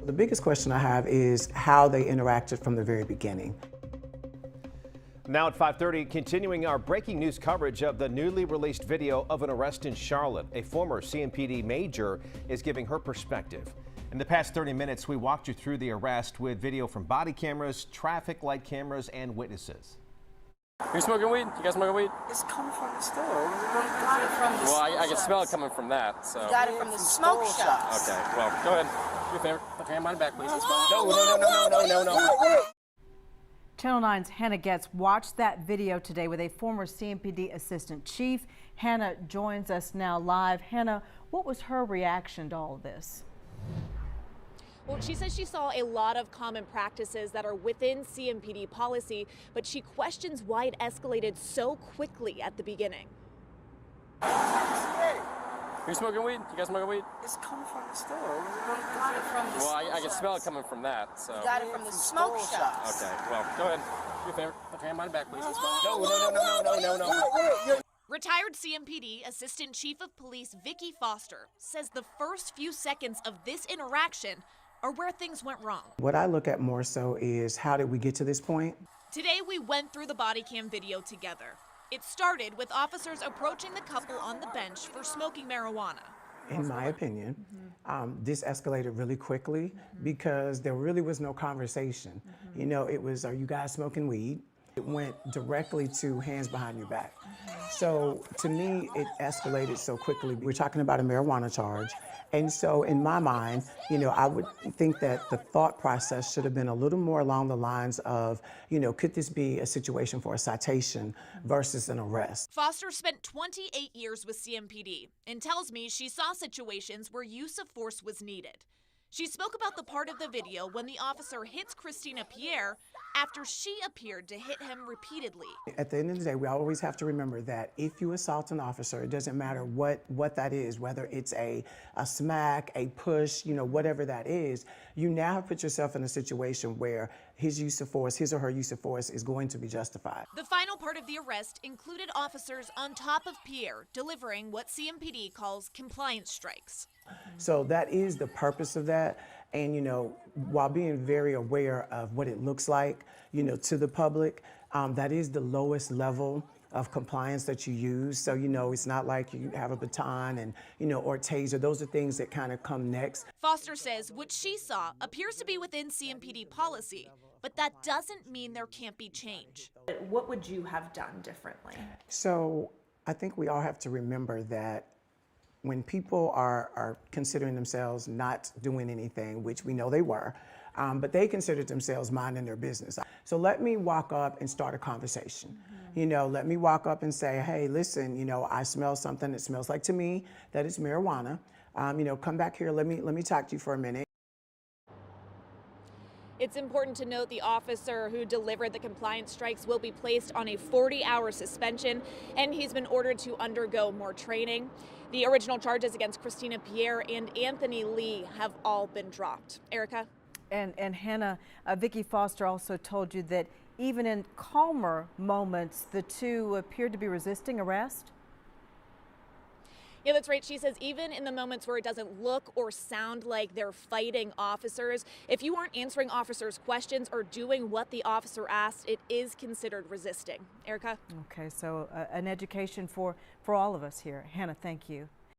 The biggest question I have is how they interacted from the very beginning. Now at 5:30, continuing our breaking news coverage of the newly released video of an arrest in Charlotte. A former CMPD major is giving her perspective. In the past 30 minutes, we walked you through the arrest with video from body cameras, traffic light cameras, and witnesses. Are you smoking weed? You guys smoking weed? It's coming from the store. Well, I can smell it coming from that. So. You got it from the smoke shop. Okay, well, go ahead. Do your favor. Put your hand behind the back, please. No. Channel 9's Hannah Getz watched that video today with a former CMPD assistant chief. Hannah joins us now live. Hannah, what was her reaction to all of this? Well, she says she saw a lot of common practices that are within CMPD policy, but she questions why it escalated so quickly at the beginning. Are you smoking weed? You guys smoking weed? It's coming from the store. Well, I can smell it coming from that. So. You got it from the smoke shop. Okay, well, go ahead. Do your favor. Put your hand behind the back, please. No. Retired CMPD Assistant Chief of Police Vicki Foster says the first few seconds of this interaction are where things went wrong. What I look at more so is how did we get to this point? Today we went through the body cam video together. It started with officers approaching the couple on the bench for smoking marijuana. In my opinion, this escalated really quickly because there really was no conversation. You know, it was, are you guys smoking weed? It went directly to hands behind your back. So to me, it escalated so quickly. We're talking about a marijuana charge. And so in my mind, you know, I would think that the thought process should have been a little more along the lines of, you know, could this be a situation for a citation versus an arrest? Foster spent 28 years with CMPD and tells me she saw situations where use of force was needed. She spoke about the part of the video when the officer hits Christina Pierre after she appeared to hit him repeatedly. At the end of the day, we always have to remember that if you assault an officer, it doesn't matter what that is, whether it's a smack, a push, you know, whatever that is, you now have put yourself in a situation where his use of force, his or her use of force is going to be justified. The final part of the arrest included officers on top of Pierre delivering what CMPD calls compliance strikes. So that is the purpose of that. And, you know, while being very aware of what it looks like, you know, to the public, that is the lowest level of compliance that you use. So, you know, it's not like you have a baton and, you know, or taser. Those are things that kind of come next. Foster says what she saw appears to be within CMPD policy, but that doesn't mean there can't be change. What would you have done differently? So I think we all have to remember that when people are considering themselves not doing anything, which we know they were, but they considered themselves minding their business. So let me walk up and start a conversation. You know, let me walk up and say, hey, listen, you know, I smell something that smells like to me that is marijuana. You know, come back here, let me talk to you for a minute. It's important to note the officer who delivered the compliance strikes will be placed on a 40-hour suspension, and he's been ordered to undergo more training. The original charges against Christina Pierre and Anthony Lee have all been dropped. Erica? And Hannah, Vicki Foster also told you that even in calmer moments, the two appeared to be resisting arrest? Yeah, that's right. She says even in the moments where it doesn't look or sound like they're fighting officers, if you aren't answering officers' questions or doing what the officer asked, it is considered resisting. Erica? Okay, so an education for all of us here. Hannah, thank you.